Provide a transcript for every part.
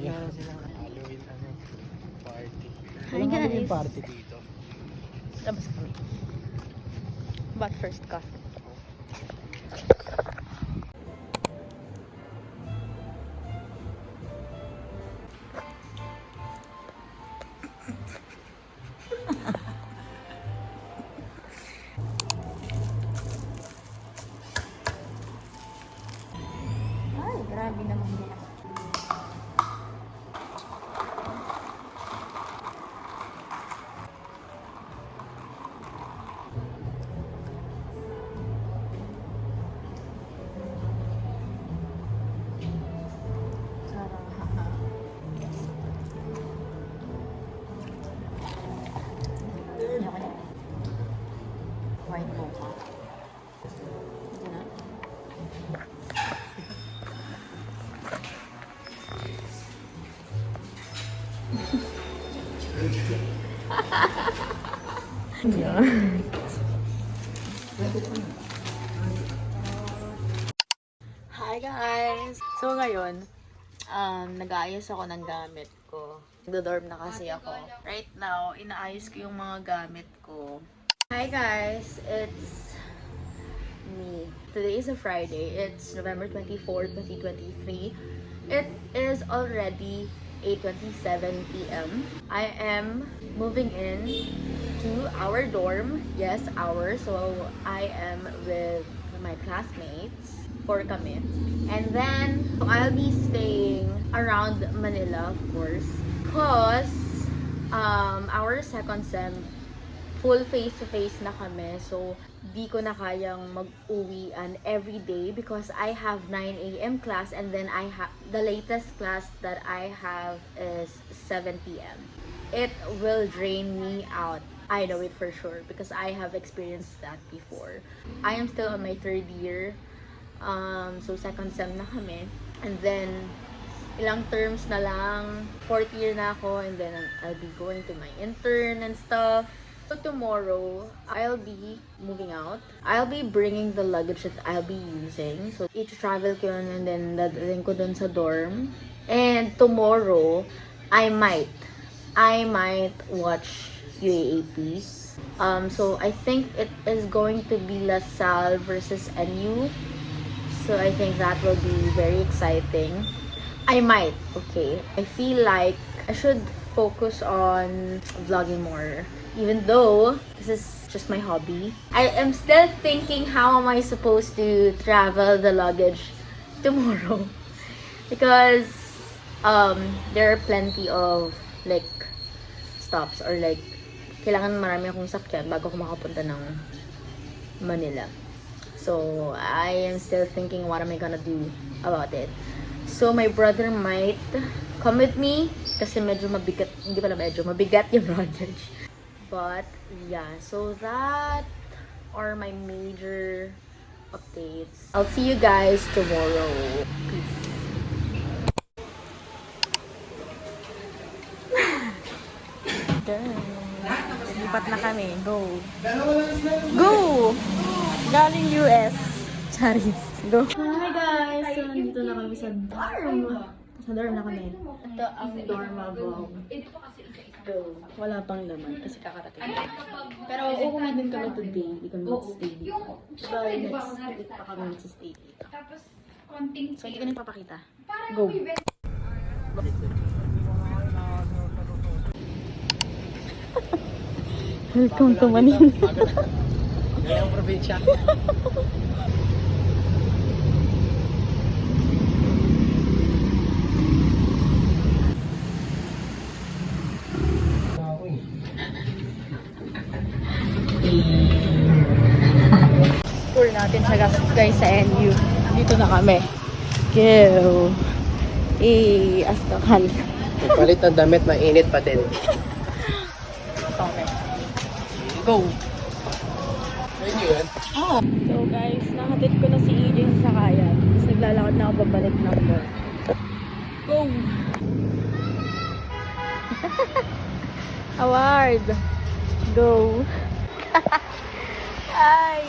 Meron silang Halloween party. Hi guys. Halloween party dito. Labas kami. But first coffee. Ay, grabe naman yan. White mocha. Ito na. Hi guys! So ngayon, nag-aayos ako ng gamit ko. Nagdo-dorm na kasi ako. Right now, inaayos ko yung mga gamit ko. Hi guys! It's me. Today is a Friday. It's November 24, 2023. It is already 8:27 p.m. I am moving in to our dorm. Yes, our. So I am with my classmates. 4 kami. And then I'll be staying around Manila, of course. Because our second sem full face-to-face na kami. So, di ko na kayang mag-uwian every day because I have 9 a.m. class and then the latest class that I have is 7 p.m. It will drain me out. I know it for sure because I have experienced that before. I am still on my 3rd year. So, second sem na kami. And then, ilang terms na lang. 4th year na ako and then I'll be going to my intern and stuff. So tomorrow, I'll be moving out. I'll be bringing the luggage that I'll be using. So, i-travel ko yun and then dadalhin ko dun sa dorm. And tomorrow, I might watch UAAP. So, I think it is going to be LaSalle versus NU. So, I think that will be very exciting. I might, okay. I feel like I should focus on vlogging more. Even though this is just my hobby. I am still thinking how am I supposed to travel the luggage tomorrow. Because there are plenty of like stops or like kailangan marami akong sakyan bago ako makapunta ng Manila. So I am still thinking what am I gonna do about it. So my brother might come with me kasi medyo mabigat, hindi pala medyo mabigat yung luggage. But yeah, so that are my major updates. I'll see you guys tomorrow. Peace. Lipat na kami. Go. Go! Galing US. Charis. Go. Hi guys! So, nandito na kami sa dorm. Sa dorm na kami. Ito ang dorm vlog. Go. Wala pang laman kasi kakarating. Pero uuwi din kami today. Hindi kami mag-stay dito. By next week pa kami mag-stay dito. So, hindi ko na ipapakita. Go. Welcome to Manila. Ngayong probinsya. Tour natin siya guys sa NU. Dito na kami. Go! Astakan. Palit ang damit, mainit pa din. Okay. Go! Thank you. Oh. So guys, nakatit ko na si EJ sa sakayan. Tapos naglalakad na ako pabalik ng mall. Go! Award! Go! Ay!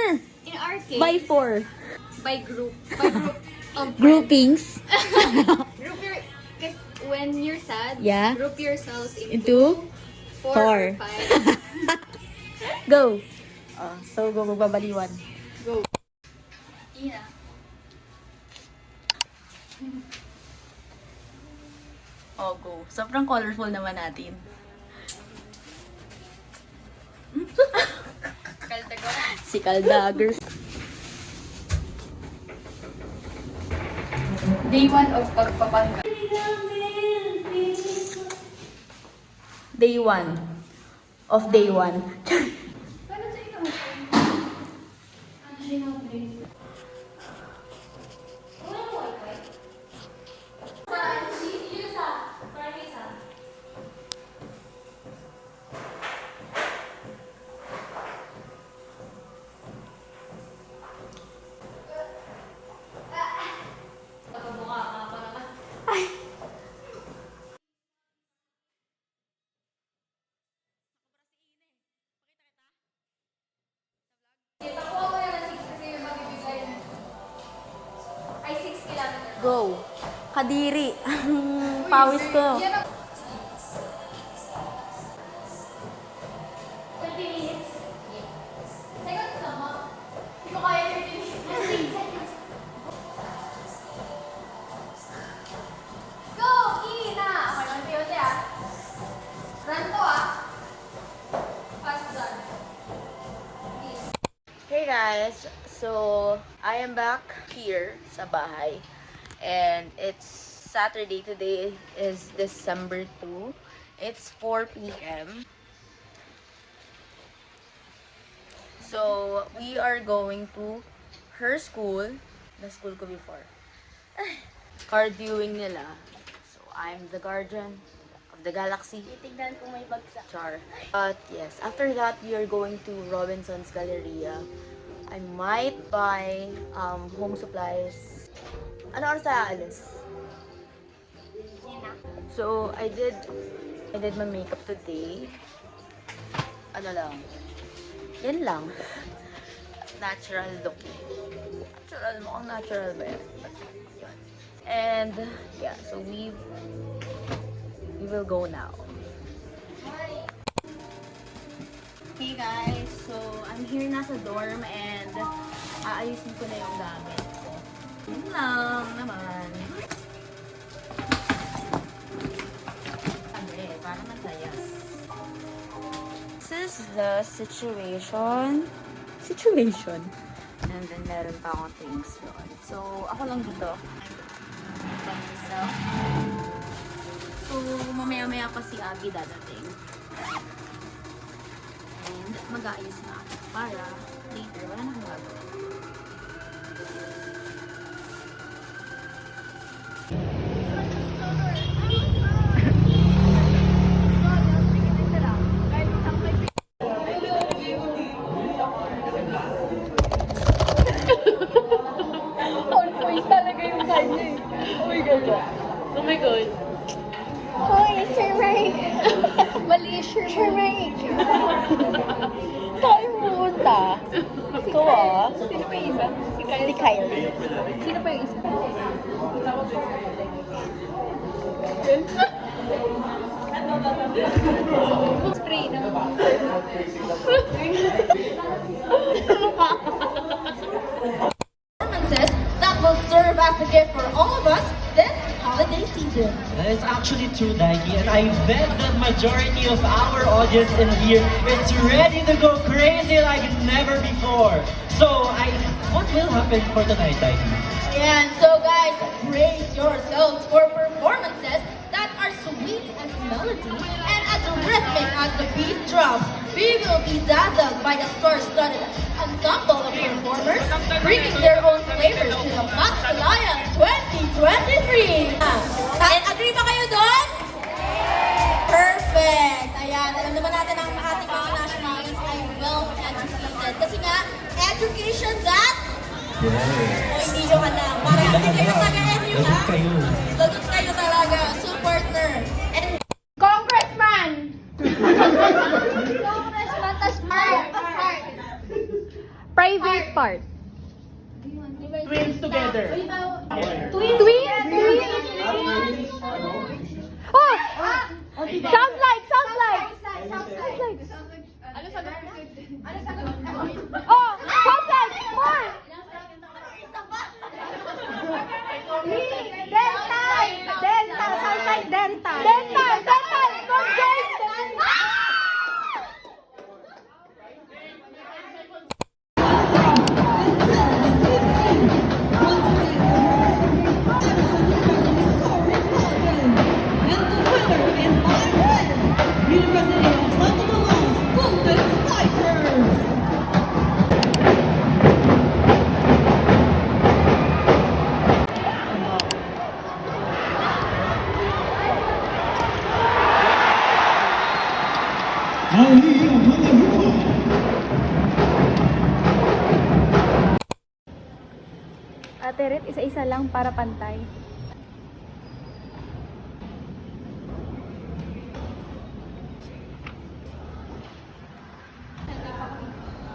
In our case, By 4. by group. By group of Groupings. Group your, because when you're sad, Yeah. group yourselves Into 4 4. or 5. Go. So, go. Magbabaliwan. Go. Ina. Go. Sobrang colorful naman natin. Kaltago. Si Caldaggers. Day 1 of pagpapangga. Day 1. Of day 1. Paano sa ino? Ano siya na-update? Ay, 6 kilometers. Go. Kadiri. Pawis ko. 20 minutes. Seconds lang mo. Hindi ko kaya 30 minutes. 6 seconds. Go! Ina! Okay lang, tiyote ah. Run to ah. Fast done. Hey guys, so I am back here sa bahay and it's Saturday. Today is December 2. It's 4 p.m. So we are going to her school, the school ko before. Card viewing nila. So I'm the guardian of the galaxy. Titignan kung may bagsak. Char. But yes, after that, we are going to Robinson's Galleria. I might buy home supplies. Ano oras tayo aalis? So, I did my makeup today. Ano lang. Yan lang. Natural looking. Natural, mukhang natural ba yan? But, yun. And, yeah, so we will go now. Hey guys, I'm here na sa dorm and aayusin ko na yung gamit ko. Yun lang naman. Sabi, para matayas. This is the situation. And then meron pa akong things doon. So, ako lang dito. By myself. So, mamaya-maya pa si Abby dadating. And mag-aayos na ako para later wala na akong gagawin. Oh my god. Hoy, Sir Mike! Mali, Sir Mike! Saan mo punta? Ikaw ah? Sino pa yung isa? Si Kyle. Si Kylie. Sino pa yung isa? Spray na. Performances that will serve as a gift for all of us this holiday season. That is actually true, Daiki, and I bet that majority of our audience in here is ready to go crazy like never before. So, what will happen for tonight, Daiki? And so guys, brace yourselves for performances that are sweet as melody and as rhythmic as the beat drops. We will be dazzled by the star-studded ensemble of performers bringing their own flavors to the Paskalayan 2023. And agree ba kayo doon? Perfect! Ayan, alam naman natin ang ating mga nationalists ay well-educated. Kasi nga, education that o hindi nyo alam. Para hindi kayo taga-NU ha? Lagot kayo talaga. So partner. And Congressman! Congressman, tas part. Private part. Twins together. Twins? Oh! Sounds like! Ano sagot? Oh! Sounds like! More! Dental! Sounds like dental! Dental! From joint! Ate Ret, isa-isa lang para pantay.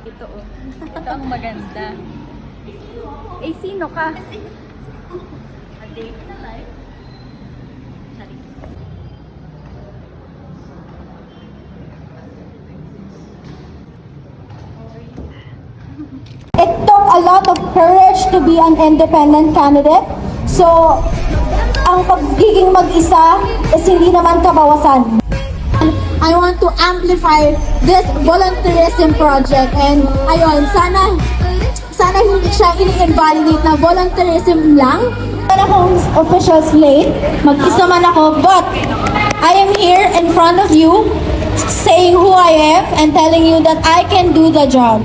Ito oh. Ito ang maganda. Eh, sino ka? A day in a life. Charis. It took a lot of courage to be an independent candidate. So, ang pagiging mag-isa is hindi naman kabawasan. I want to amplify this volunteerism project and ayun, sana hindi siya ini-invalidate na volunteerism lang. Wala akong official slate, mag-isa man ako, but I am here in front of you saying who I am and telling you that I can do the job.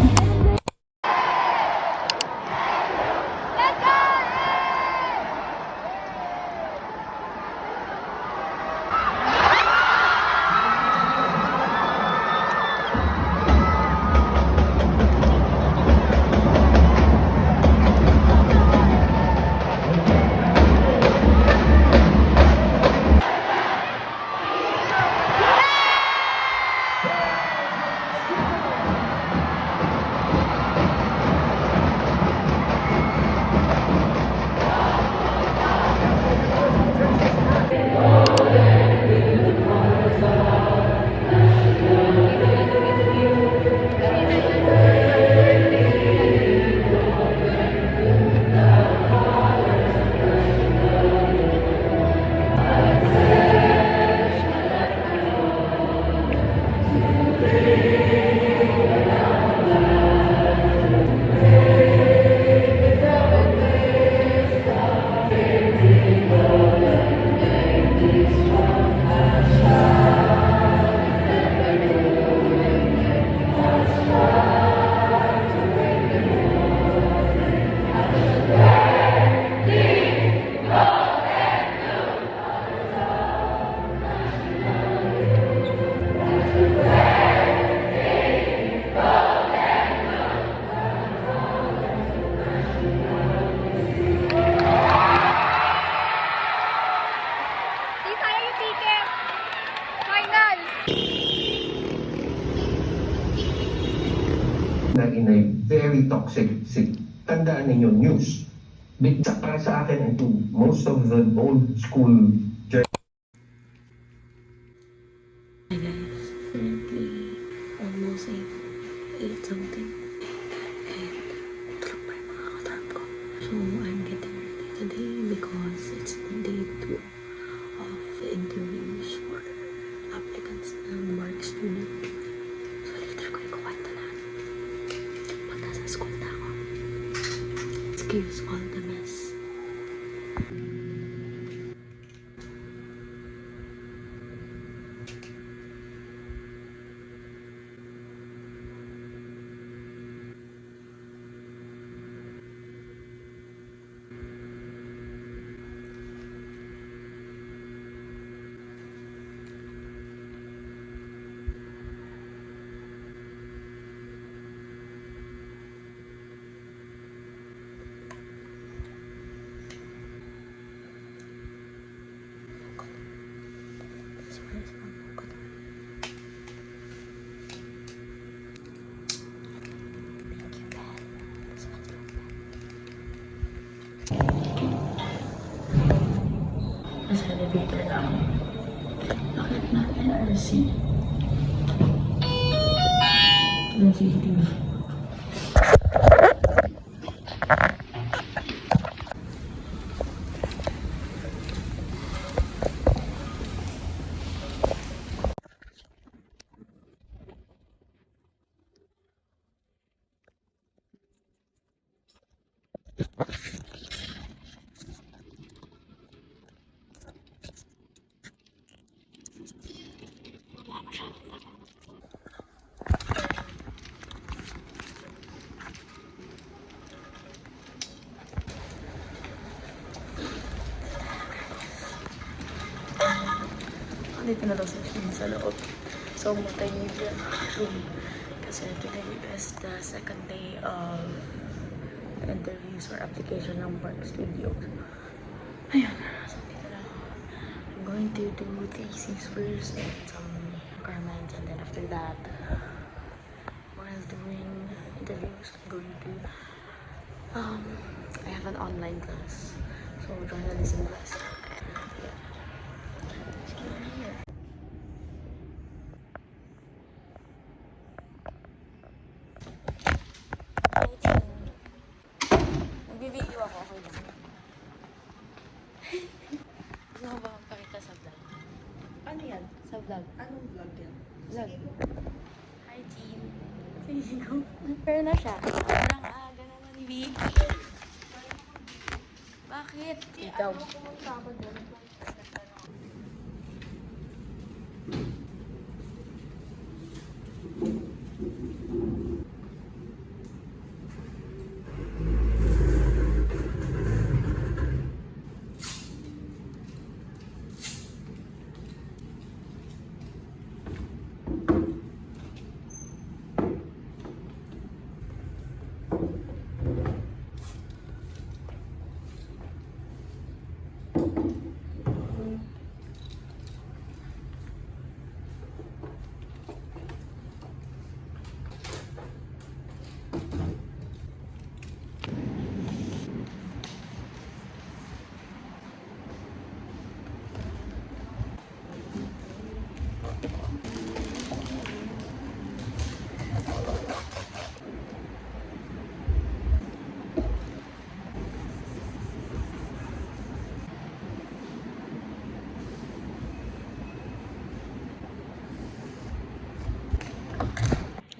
na in a very toxic city. Tandaan ninyo, news. Para sa akin and to most of the old school Hi guys, currently almost 8 something and tulog pa yung mga katarap ko. So I'm getting ready today because it's day 2 of interviews for applicants ng Mark student. So later ko yung kukwenta na pag nasa school na ako. Excuse all the mess. Nasa elevator na ako. Bakit na NRC? Ng CCTV. Dito na daw sa loob. So, multimedia room. Kasi today is the second day of interviews or application ng Park Studios. Ayun. So, dito na ako. I'm going to do thesis first and some requirements. And then after that, while doing interviews, I'm going to I have an online class. So, journalism class. Nagbibideo ako, okay lang. Gusto ko ba magpakita sa vlog? Ano yan? Sa vlog. Anong vlog yan? Vlog. Hi, team. Sige ko. Pero na siya. Sobrang aga naman ni Vicky. Bakit? Ikaw.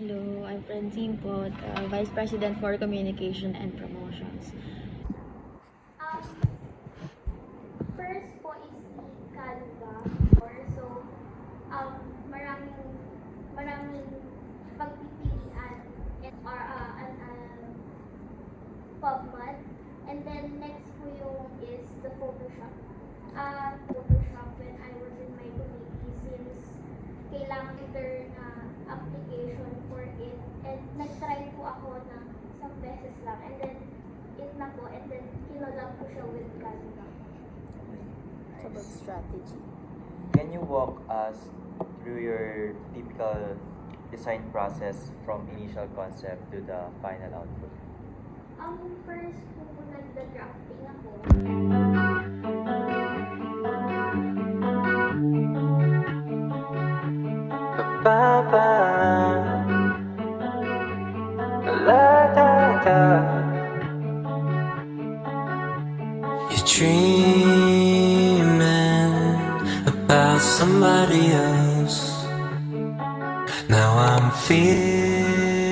Hello, I'm Francine po, Vice President for Communication and Promotions. First po is Canva. So, maraming pagpipilian or PubMed. And then next po yung is the Photoshop. Photoshop when I was in my committee since kailangan iter na application for it. And nag-try po ako na isang beses lang. And then, it na po. And then, kinolab ko siya with Canva. It's about strategy. Can you walk us through your typical design process from initial concept to the final output? First po nagda-drafting ako. You're dreaming about somebody else. Now I'm feeling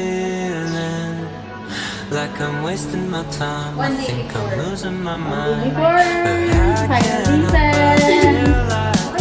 like I'm wasting my time. I think I'm losing my mind. But I can't help but feel like